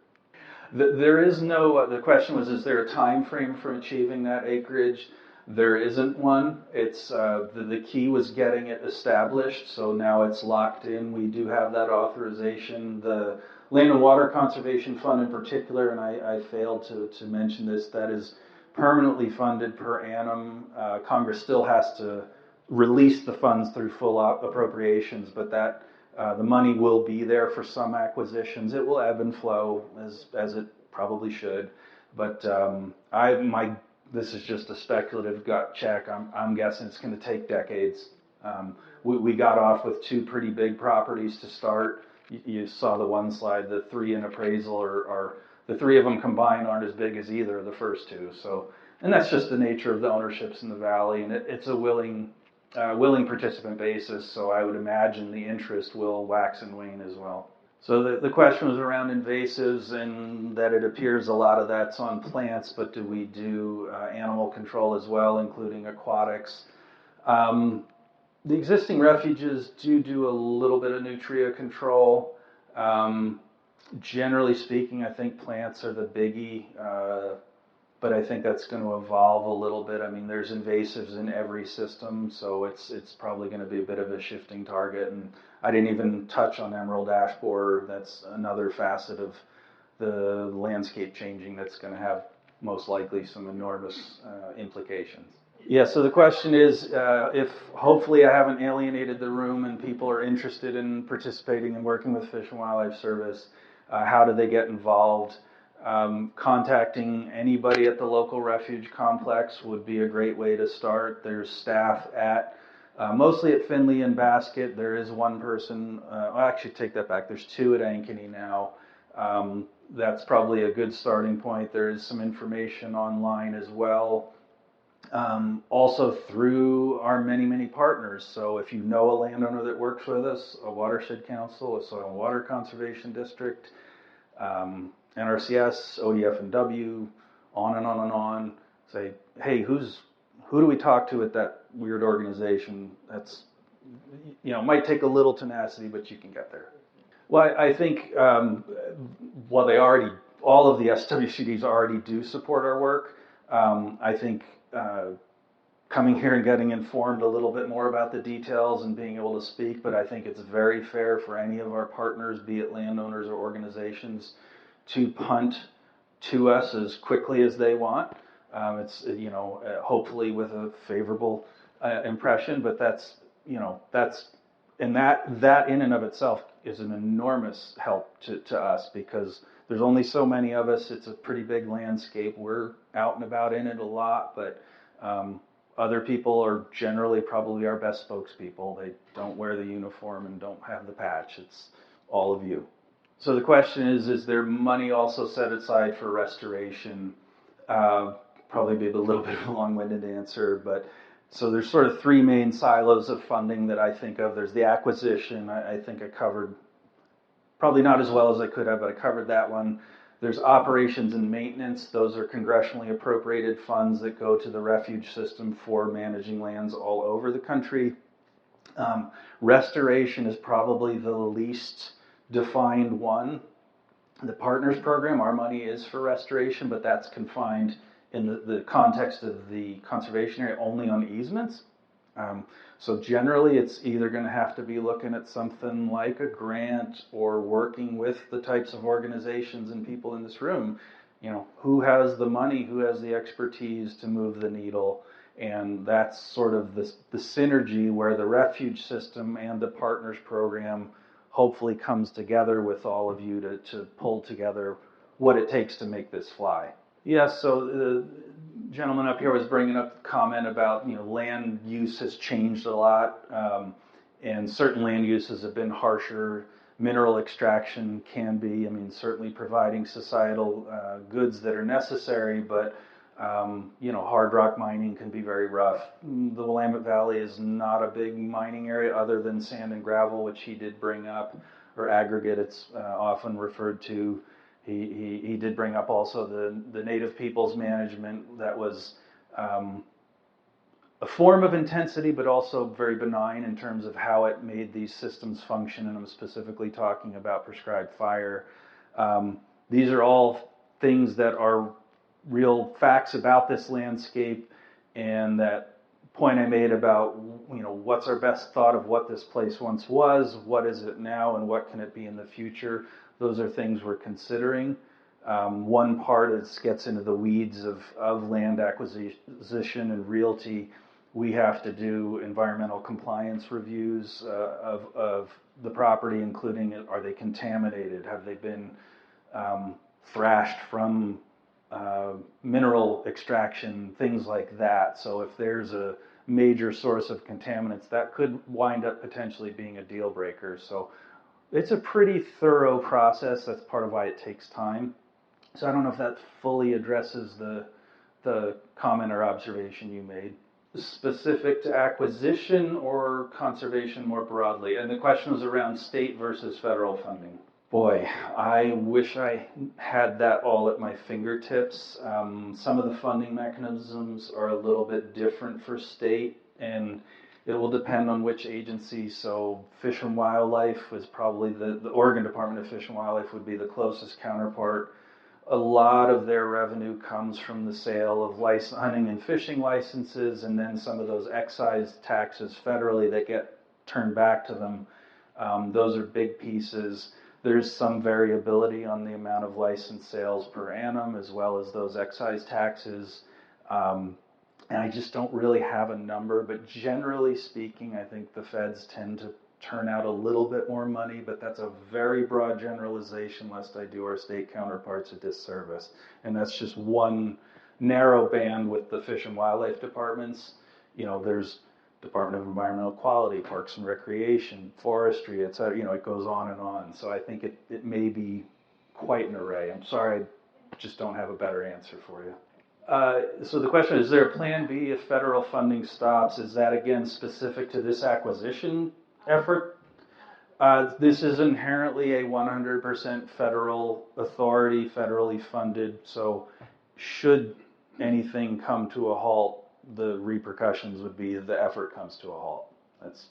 There is no, the question was, is there a time frame for achieving that acreage? There isn't one. It's the key was getting it established, so now it's locked in. We do have that authorization. The Land and Water Conservation Fund in particular, and I failed to mention this, that is permanently funded per annum. Congress still has to release the funds through full appropriations, but that the money will be there for some acquisitions. It will ebb and flow as it probably should, but this is just a speculative gut check. I'm guessing it's going to take decades. We got off with two pretty big properties to start. You saw the one slide, the three in appraisal are the three of them combined aren't as big as either of the first two. So, and that's just the nature of the ownerships in the valley, and it's a willing participant basis. So I would imagine the interest will wax and wane as well. So the question was around invasives, and that it appears a lot of that's on plants, but do we do animal control as well, including aquatics? The existing refuges do a little bit of nutria control. Generally speaking, I think plants are the biggie, but I think that's going to evolve a little bit. I mean, there's invasives in every system, so it's probably going to be a bit of a shifting target. And I didn't even touch on emerald ash borer. That's another facet of the landscape changing that's going to have most likely some enormous implications. Yeah, so the question is, if hopefully I haven't alienated the room and people are interested in participating and working with Fish and Wildlife Service, how do they get involved? Contacting anybody at the local refuge complex would be a great way to start. There's staff at, mostly at Findlay and Basket. There is one person, I'll actually take that back. There's two at Ankeny now. That's probably a good starting point. There is some information online as well. Also through our many partners. So if you know a landowner that works with us, a watershed council, a soil and water conservation district, NRCS, ODF&W, on and on, say, hey, who do we talk to at that weird organization? That's, might take a little tenacity, but you can get there. Well, I think, all of the SWCDs already do support our work. I think coming here and getting informed a little bit more about the details and being able to speak, but I think it's very fair for any of our partners, be it landowners or organizations, to punt to us as quickly as they want. It's hopefully with a favorable impression, but that in and of itself is an enormous help to us, because there's only so many of us. It's a pretty big landscape. We're out and about in it a lot, but other people are generally probably our best spokespeople. They don't wear the uniform and don't have the patch. It's all of you. So the question is there money also set aside for restoration? Probably be a little bit of a long-winded answer, but so there's sort of three main silos of funding that I think of. There's the acquisition. I think I covered, probably not as well as I could have, but I covered that one. There's operations and maintenance. Those are congressionally appropriated funds that go to the refuge system for managing lands all over the country. Restoration is probably the least defined one. The Partners Program, our money is for restoration, but that's confined in the context of the conservation area only on easements. So generally, it's either going to have to be looking at something like a grant or working with the types of organizations and people in this room. Who has the money, who has the expertise to move the needle, and that's sort of the synergy where the refuge system and the partners program hopefully comes together with all of you to pull together what it takes to make this fly. Yes, so the gentleman up here was bringing up the comment about, land use has changed a lot, and certain land uses have been harsher. Mineral extraction can be, certainly providing societal goods that are necessary, but hard rock mining can be very rough. The Willamette Valley is not a big mining area other than sand and gravel, which he did bring up, or aggregate, it's often referred to. He did bring up also the Native Peoples management that was a form of intensity, but also very benign in terms of how it made these systems function, and I'm specifically talking about prescribed fire. These are all things that are real facts about this landscape, and that point I made about, what's our best thought of what this place once was, what is it now, and what can it be in the future. Those are things we're considering. One part gets into the weeds of land acquisition and realty. We have to do environmental compliance reviews of the property, including are they contaminated? Have they been thrashed from mineral extraction, things like that. So if there's a major source of contaminants, that could wind up potentially being a deal breaker. So it's a pretty thorough process. That's part of why it takes time. So I don't know if that fully addresses the comment or observation you made. Specific to acquisition or conservation more broadly? And the question was around state versus federal funding. Boy, I wish I had that all at my fingertips. Some of the funding mechanisms are a little bit different for state, and it will depend on which agency. So Fish and Wildlife is probably the Oregon Department of Fish and Wildlife would be the closest counterpart. A lot of their revenue comes from the sale of hunting and fishing licenses, and then some of those excise taxes federally that get turned back to them. Those are big pieces. There's some variability on the amount of license sales per annum, as well as those excise taxes. And I just don't really have a number, but generally speaking, I think the feds tend to turn out a little bit more money, but that's a very broad generalization, lest I do our state counterparts a disservice. And that's just one narrow band with the Fish and Wildlife departments. There's Department of Environmental Quality, Parks and Recreation, Forestry, etc. It goes on and on. So I think it may be quite an array. I'm sorry, I just don't have a better answer for you. So the question is there a plan B if federal funding stops? Is that, again, specific to this acquisition effort? This is inherently a 100% federal authority, federally funded. So should anything come to a halt, the repercussions would be the effort comes to a halt. That's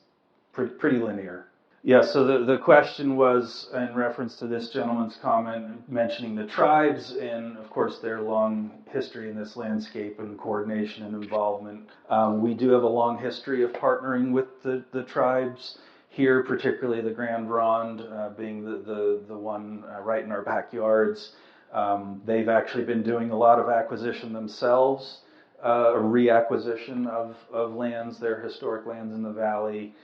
pretty linear. Yeah, so the question was in reference to this gentleman's comment mentioning the tribes and, of course, their long history in this landscape and coordination and involvement. We do have a long history of partnering with the tribes here, particularly the Grand Ronde being the one right in our backyards. They've actually been doing a lot of acquisition themselves, a reacquisition of lands, their historic lands in the valley.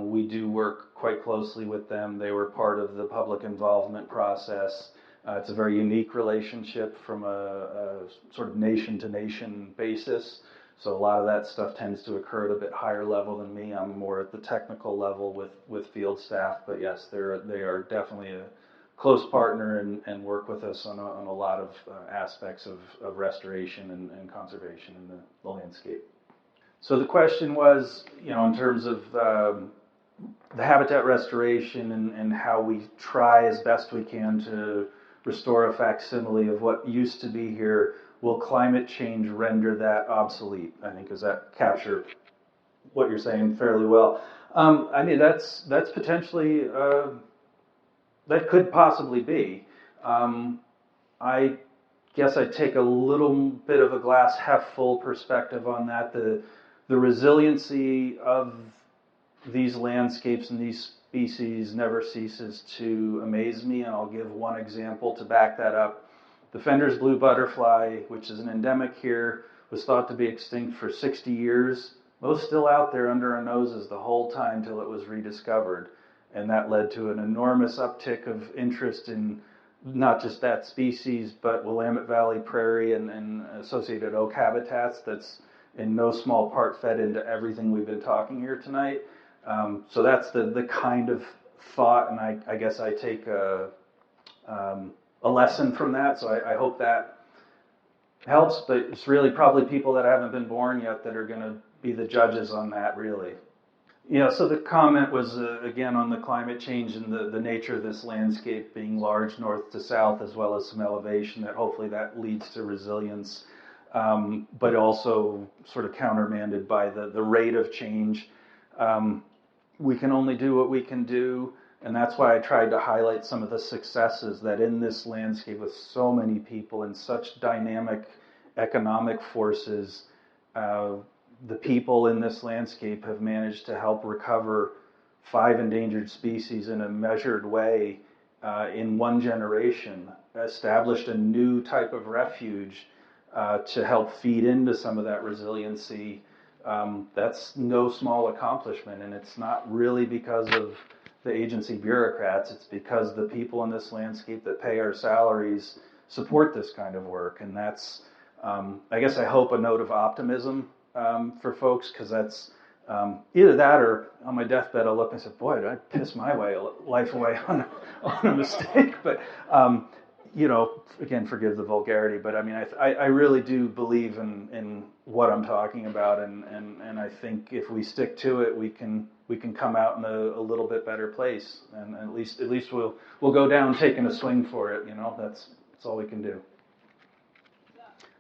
We do work quite closely with them. They were part of the public involvement process. It's a very unique relationship from a sort of nation-to-nation basis. So a lot of that stuff tends to occur at a bit higher level than me. I'm more at the technical level with field staff. But yes, they are definitely a close partner and work with us on a lot of aspects of restoration and conservation in the landscape. So the question was, in terms of the habitat restoration and how we try as best we can to restore a facsimile of what used to be here, will climate change render that obsolete? I think, does that capture what you're saying fairly well? That's potentially, that could possibly be. I guess I'd take a little bit of a glass half full perspective on that. the resiliency of these landscapes and these species never ceases to amaze me, and I'll give one example to back that up. The Fender's blue butterfly, which is an endemic here, was thought to be extinct for 60 years. It was still out there under our noses the whole time till it was rediscovered, and that led to an enormous uptick of interest in not just that species, but Willamette Valley prairie and associated oak habitats that's in no small part fed into everything we've been talking here tonight. So that's the kind of thought, and I guess I take a lesson from that, so I hope that helps, but it's really probably people that haven't been born yet that are going to be the judges on that, really. Yeah, so the comment was, again, on the climate change and the nature of this landscape being large north to south, as well as some elevation, that hopefully that leads to resilience, but also sort of countermanded by the rate of change. We can only do what we can do, and that's why I tried to highlight some of the successes that in this landscape with so many people and such dynamic economic forces, the people in this landscape have managed to help recover 5 endangered species in a measured way in one generation, established a new type of refuge to help feed into some of that resiliency. That's no small accomplishment, and it's not really because of the agency bureaucrats. It's because the people in this landscape that pay our salaries support this kind of work, and that's, I guess I hope, a note of optimism for folks, because that's either that or on my deathbed I'll look and say, boy, did I piss my life away on a mistake. But again, forgive the vulgarity, but I mean, I really do believe in what I'm talking about, and I think if we stick to it, we can come out in a little bit better place, and at least we'll go down taking a swing for it. That's all we can do.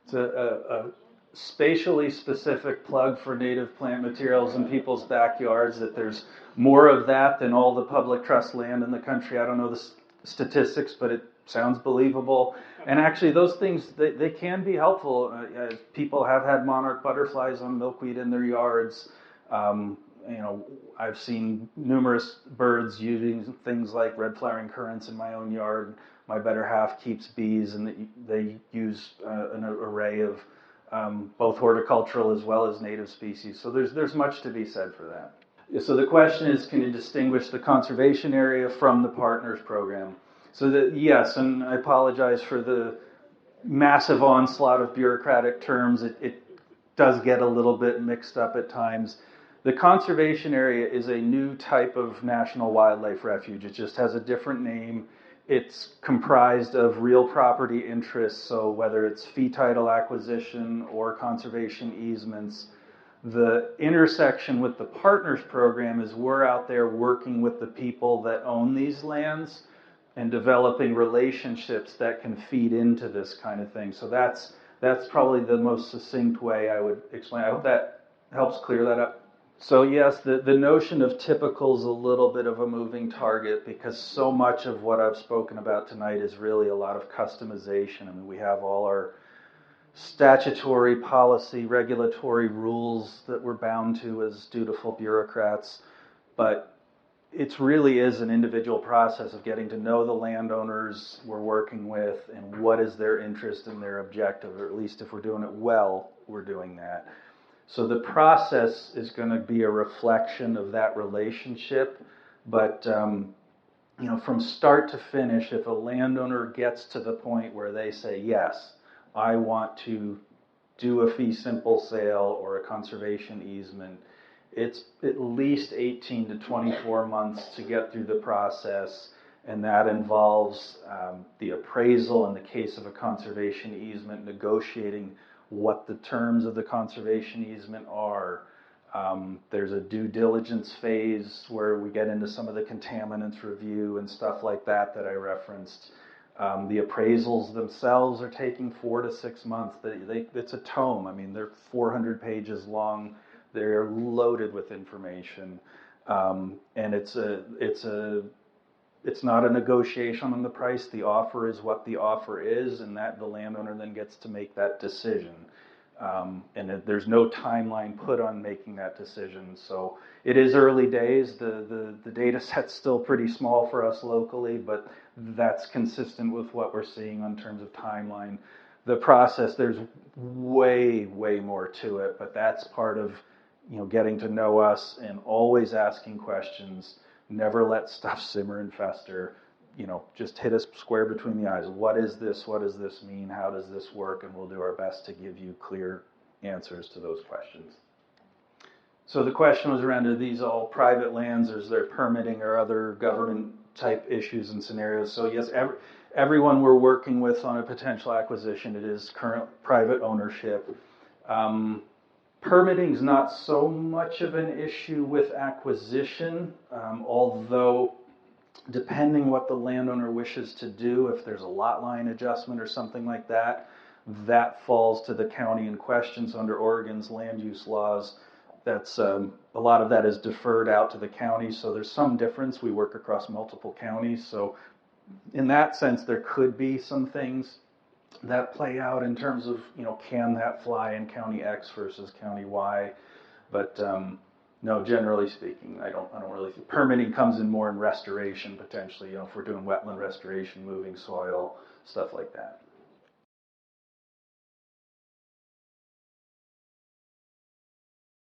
It's a spatially specific plug for native plant materials in people's backyards, that there's more of that than all the public trust land in the country. I don't know the statistics, but it sounds believable. And actually those things, they can be helpful. People have had monarch butterflies on milkweed in their yards. I've seen numerous birds using things like red flowering currants in my own yard. My better half keeps bees, and they use an array of both horticultural as well as native species. So there's much to be said for that. So the question is, can you distinguish the conservation area from the partners program? So yes, and I apologize for the massive onslaught of bureaucratic terms. It does get a little bit mixed up at times. The conservation area is a new type of national wildlife refuge. It just has a different name. It's comprised of real property interests, so whether it's fee title acquisition or conservation easements. The intersection with the Partners Program is we're out there working with the people that own these lands and developing relationships that can feed into this kind of thing. So that's probably the most succinct way I would explain. I hope that helps clear that up. So yes, the notion of typical is a little bit of a moving target, because so much of what I've spoken about tonight is really a lot of customization. I mean, we have all our statutory policy, regulatory rules that we're bound to as dutiful bureaucrats, but it really is an individual process of getting to know the landowners we're working with and what is their interest and their objective, or at least if we're doing it well, we're doing that. So the process is going to be a reflection of that relationship, but from start to finish, if a landowner gets to the point where they say, yes, I want to do a fee simple sale or a conservation easement, it's at least 18 to 24 months to get through the process, and that involves the appraisal in the case of a conservation easement, negotiating what the terms of the conservation easement are. There's a due diligence phase where we get into some of the contaminants review and stuff like that I referenced. The appraisals themselves are taking 4 to 6 months. It's a tome. I mean, they're 400 pages long. They're loaded with information, and it's not a negotiation on the price. The offer is what the offer is, and that the landowner then gets to make that decision. There's no timeline put on making that decision. So it is early days. The data set's still pretty small for us locally, but that's consistent with what we're seeing in terms of timeline. The process, there's way more to it, but that's part of getting to know us and always asking questions. Never let stuff simmer and fester. Just hit us square between the eyes. What is this? What does this mean? How does this work? And we'll do our best to give you clear answers to those questions. So the question was around, are these all private lands, or is there permitting or other government type issues and scenarios? So yes, everyone we're working with on a potential acquisition, it is current private ownership. Permitting is not so much of an issue with acquisition, although depending what the landowner wishes to do, if there's a lot line adjustment or something like that, that falls to the county in question. So under Oregon's land use laws, that's a lot of that is deferred out to the county. So there's some difference. We work across multiple counties. So in that sense, there could be some things that play out in terms of, can that fly in County X versus County Y? But no, generally speaking, I don't really think permitting comes in more in restoration potentially. If we're doing wetland restoration, moving soil, stuff like that.